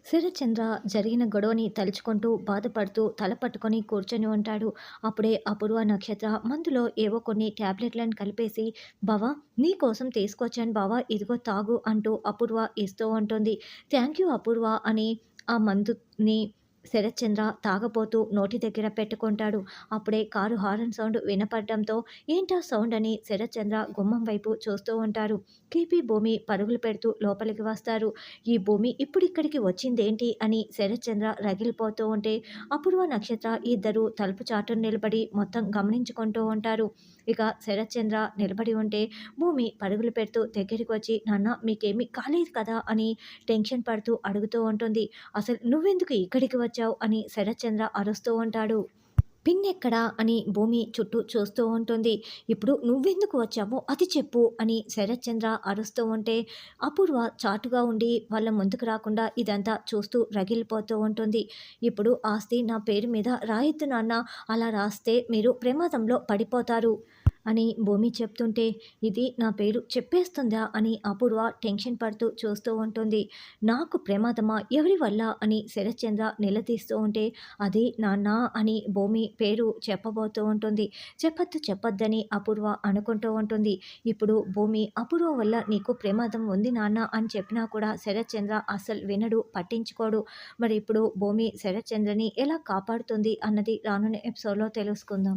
శరత్చంద్ర జరిగిన గొడవని తలుచుకుంటూ బాధపడుతూ తల పట్టుకొని కూర్చొని ఉంటాడు. అప్పుడే అపూర్వ నక్షత్ర మందులో ఏవో కొన్ని టాబ్లెట్లను కలిపేసి బావా నీకోసం తీసుకొచ్చాను బావా ఇదిగో తాగు అంటూ అపూర్వ ఇస్తూ ఉంటుంది. థ్యాంక్ యూ అపూర్వ అని ఆ మందుని శరత్చంద్ర తాగబోతూ నోటి దగ్గర పెట్టుకుంటాడు. అప్పుడే కారు హారన్ సౌండ్ వినపడడంతో ఏంటా సౌండ్ అని శరత్చంద్ర గుమ్మం వైపు చూస్తూ ఉంటారు. కేపీ భూమి పరుగులు పెడుతూ లోపలికి వస్తారు. ఈ భూమి ఇప్పుడిక్కడికి వచ్చిందేంటి అని శరత్చంద్ర రగిలిపోతూ ఉంటే అపూర్వ నక్షత్ర ఇద్దరు తలుపు చాటున నిలబడి మొత్తం గమనించుకుంటూ ఉంటారు. ఇక శరత్చంద్ర నిలబడి ఉంటే భూమి పరుగులు పెడుతూ దగ్గరికి వచ్చి నాన్న మీకేమీ కాలేదు కదా అని టెన్షన్ పడుతూ అడుగుతూ ఉంటుంది. అసలు నువ్వెందుకు ఇక్కడికి వచ్చావు అని శరత్చంద్ర అరుస్తూ ఉంటాడు. పిన్నెక్కడా అని భూమి చుట్టూ చూస్తూ ఉంటుంది. ఇప్పుడు నువ్వెందుకు వచ్చావో అది చెప్పు అని శరత్చంద్ర అరుస్తూ ఉంటే అపూర్వ చాటుగా ఉండి వాళ్ళ ముందుకు రాకుండా ఇదంతా చూస్తూ రగిలిపోతూ ఉంటుంది. ఇప్పుడు ఆస్తి నా పేరు మీద రాయొద్దు నాన్న, అలా రాస్తే మీరు ప్రమాదంలో పడిపోతారు అని భూమి చెప్తుంటే ఇది నా పేరు చెప్పేస్తుందా అని అపూర్వ టెన్షన్ పడుతూ చూస్తూ ఉంటుంది. నాకు ప్రమాదమా ఎవరి వల్ల అని శరత్చంద్ర నిలదీస్తూ ఉంటే అది నాన్న అని భూమి పేరు చెప్పబోతూ ఉంటుంది. చెప్పొద్దని అపూర్వ అనుకుంటూ ఉంటుంది. ఇప్పుడు భూమి అపూర్వ వల్ల నీకు ప్రమాదం ఉంది నాన్న అని చెప్పినా కూడా శరత్చంద్ర అస్సలు వినడు, పట్టించుకోడు. మరి ఇప్పుడు భూమి శరత్చంద్రని ఎలా కాపాడుతుంది అన్నది రానున్న ఎపిసోడ్లో తెలుసుకుందాం.